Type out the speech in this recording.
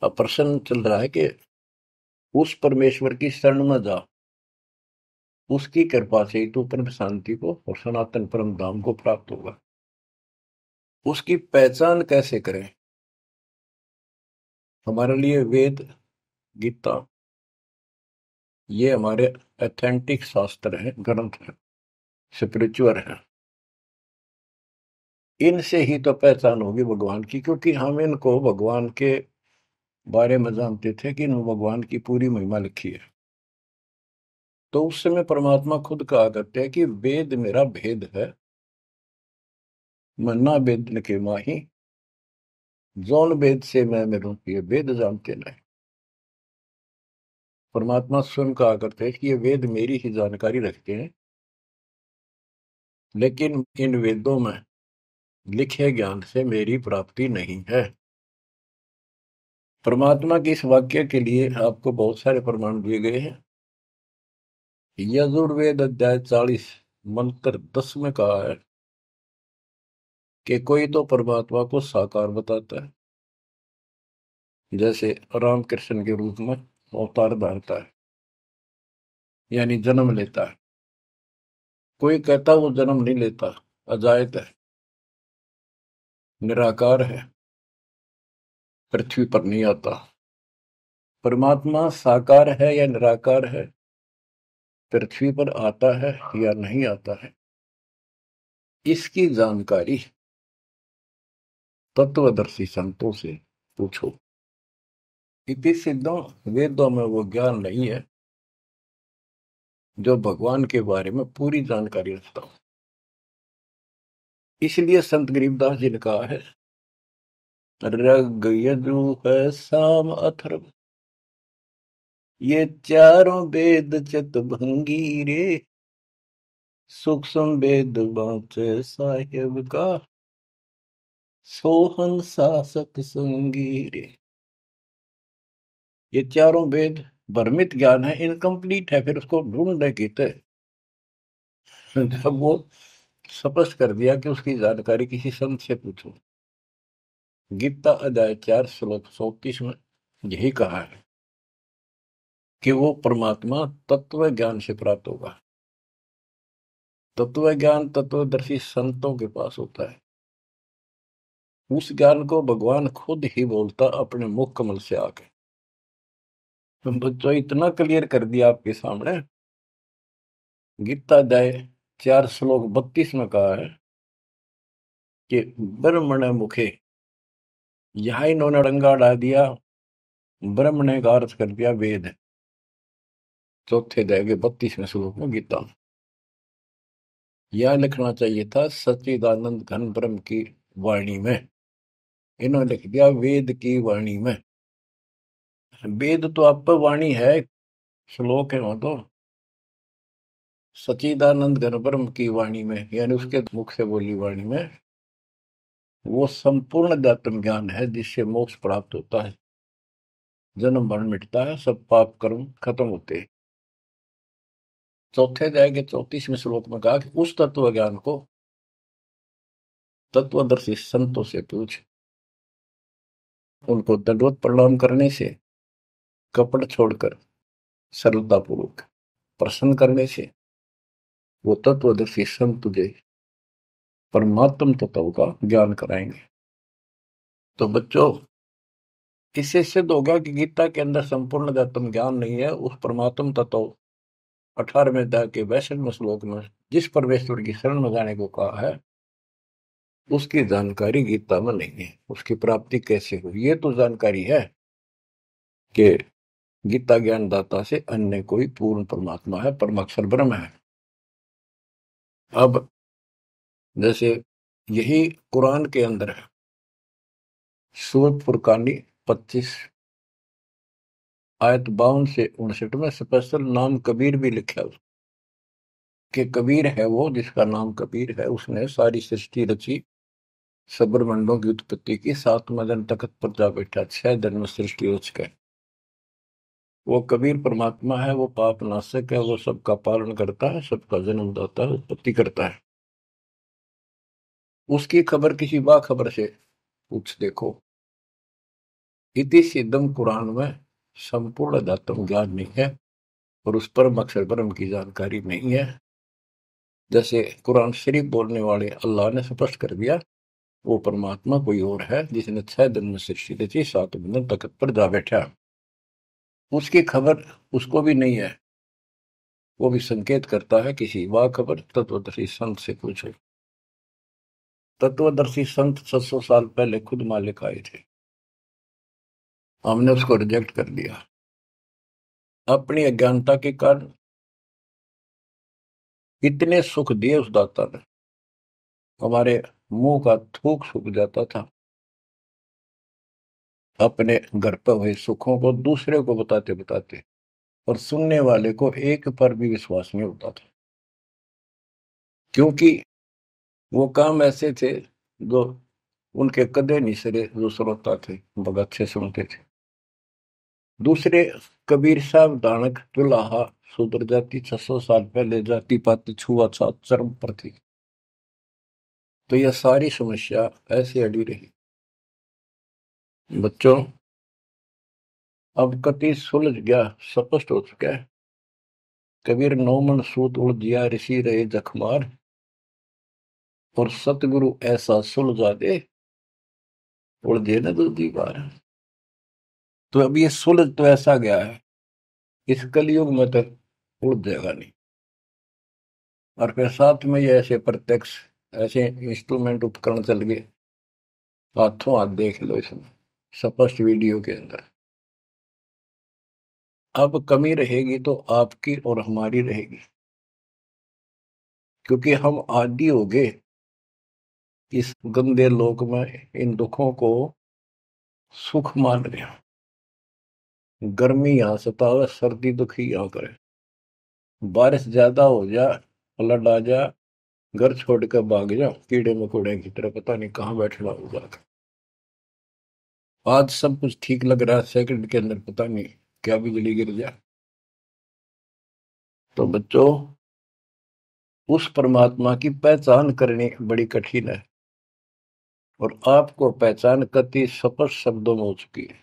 अब प्रश्न चल रहा है कि उस परमेश्वर की शरण में जा, उसकी कृपा से ही तू परम शांति को और सनातन परम धाम को प्राप्त होगा। उसकी पहचान कैसे करें? हमारे लिए वेद, गीता, ये हमारे ऑथेंटिक शास्त्र हैं, ग्रंथ हैं, स्पिरिचुअल हैं। इनसे ही तो पहचान होगी भगवान की, क्योंकि हम इनको भगवान के बारे में जानते थे कि इन भगवान की पूरी महिमा लिखी है। तो उस समय परमात्मा खुद कहा करते हैं कि वेद मेरा भेद है, मन्ना वेद के माही, जौन वेद से मैं मेरू ये वेद जानते नहीं। परमात्मा स्वयं कहा करते हैं कि ये वेद मेरी ही जानकारी रखते हैं, लेकिन इन वेदों में लिखे ज्ञान से मेरी प्राप्ति नहीं है। परमात्मा के इस वाक्य के लिए आपको बहुत सारे प्रमाण दिए गए हैं। यजुर्वेद अध्याय 40 मंत्र 10 में कहा है कि कोई तो परमात्मा को साकार बताता है, जैसे राम कृष्ण के रूप में अवतार धारता है, यानी जन्म लेता है। कोई कहता वो जन्म नहीं लेता, अजायत है, निराकार है, पृथ्वी पर नहीं आता। परमात्मा साकार है या निराकार है, पृथ्वी पर आता है या नहीं आता है, इसकी जानकारी तत्वदर्शी संतों से पूछो। इति सिद्धों, वेदों में वो ज्ञान नहीं है जो भगवान के बारे में पूरी जानकारी रखता हो। इसलिए संत गरीबदास जी ने कहा है, ऋग यजुः साम अथर्व, ये चारों वेद चितभंगी रे, सूक्ष्म वेद बाँचे साहेब का, सोहन शासक संगी रे। ये चारों वेद भ्रमित ज्ञान है, इनकम्प्लीट है, फिर उसको ढूंढने की थे। जब वो स्पष्ट कर दिया कि उसकी जानकारी किसी संत से पूछो। गीता अध्याय 4 श्लोक 34 में यही कहा है कि वो परमात्मा तत्व ज्ञान से प्राप्त होगा। तत्व ज्ञान तत्वदर्शी संतों के पास होता है। उस ज्ञान को भगवान खुद ही बोलता अपने मुख कमल से आके। तो बच्चों इतना क्लियर कर दिया आपके सामने। गीता अध्याय 4 श्लोक 32 में कहा है कि ब्रह्मण मुखे, यहां इन्होंने रंगा डाल दिया, ब्रह्म ने का अर्थ कर दिया वेद। चौथे अध्याय के 32वें श्लोक में गीता में यह लिखना चाहिए था सच्चिदानंद घन ब्रह्म की वाणी में, इन्होंने लिख दिया वेद की वाणी में। वेद तो आप पर वाणी है, श्लोक है वहां तो। सच्चिदानंद घन ब्रह्म की वाणी में, यानी उसके मुख से बोली वाणी में, वो संपूर्ण अध्यात्म ज्ञान है जिससे मोक्ष प्राप्त होता है, जन्म मरण मिटता है, सब पाप कर्म खत्म होते हैं। चौथे अध्याय के 34वें श्लोक में कहा कि उस तत्व ज्ञान को तत्वदर्शी संतों से पूछ। उनको दंडवत प्रणाम करने से, कपट छोड़कर सरलता पूर्वक प्रसन्न करने से वो तत्वदर्शी संत तुझे परमात्म तत्व का ज्ञान कराएंगे। तो बच्चों, इससे सिद्ध होगा कि गीता के अंदर संपूर्ण अध्यात्म ज्ञान नहीं है। उस परमात्म तत्व 18वें अध्याय के 62वें श्लोक में जिस परमेश्वर की शरण में जाने को कहा है, उसकी जानकारी गीता में नहीं है। उसकी प्राप्ति कैसे हुई, ये तो जानकारी है कि गीता ज्ञान दाता से अन्य कोई पूर्ण परमात्मा है, परमाक्षर ब्रह्म है। अब जैसे यही कुरान के अंदर है, सूरत फुरकानी 25 आयत 52 से 59 में स्पेशल नाम कबीर भी लिखा है कि कबीर है वो जिसका नाम कबीर है, उसने सारी सृष्टि रची, सब्रमंडों की उत्पत्ति की, 7वां दिन तख्त पर जा बैठा, 6 दिन में सृष्टि रच गए। वो कबीर परमात्मा है, वो पाप नाशक है, वो सबका पालन करता है, सबका जन्म दाता है, उत्पत्ति करता है। उसकी खबर किसी बाखबर से पूछ देखो। इति सिद्धम कुरान में संपूर्ण अध्यात्म ज्ञान नहीं है और उस पर अक्षर ब्रह्म की जानकारी नहीं है। जैसे कुरान शरीफ बोलने वाले अल्लाह ने स्पष्ट कर दिया, वो परमात्मा कोई और है जिसने 6 दिन में सृष्टि रची, 7 दिन तख्त पर जा बैठा। उसकी खबर उसको भी नहीं है, वो भी संकेत करता है किसी वाह खबर तत्वदर्शी संत से पूछो। तत्वदर्शी संत 700 साल पहले खुद मालिक आए थे, हमने उसको रिजेक्ट कर दिया अपनी अज्ञानता के कारण। इतने सुख दिए उस दाता ने, हमारे मुंह का थूक सूख जाता था। अपने घर पर हुए सुखों को दूसरे को बताते बताते, और सुनने वाले को एक पर भी विश्वास नहीं होता था, क्योंकि वो काम ऐसे थे जो उनके कदे नहीं सरे। जो श्रोता थे बहुत अच्छे सुनते थे। दूसरे कबीर साहब दानक तुलाहा शूद्र जाति 600 साल पहले जाति पाति छुआछूत चरम पर थी, तो यह सारी समस्या ऐसे अड़ी रही। बच्चों, अब कति सुलझ गया, स्पष्ट हो चुका है। कबीर 9 मन सूत उलझिया ऋषि रहे जखमार, और सतगुरु ऐसा सुलझा दे उलझे न दूसरी बार। तो अब ये सुलझ तो ऐसा गया है, इस कलयुग में तो उलझ जाएगा नहीं। और फिर साथ में ये ऐसे प्रत्यक्ष ऐसे इंस्ट्रूमेंट उपकरण चल गए, हाथों हाथ देख लो इसमें स्पष्ट वीडियो के अंदर। अब कमी रहेगी तो आपकी और हमारी रहेगी, क्योंकि हम आदी हो गए इस गंदे लोक में इन दुखों को सुख मान रहे हैं। गर्मी यहां सतावे, सर्दी दुखी यहां करे, बारिश ज्यादा हो जा, फ्लड आ जा, घर छोड़ कर भाग जा, कीड़े मकोड़े की तरह पता नहीं कहाँ बैठना होगा। आज सब कुछ ठीक लग रहा है, सेकंड के अंदर पता नहीं क्या बिजली गिर जाए। तो बच्चों, उस परमात्मा की पहचान करनी बड़ी कठिन है, और आपको पहचान कति स्पष्ट शब्दों में हो चुकी है।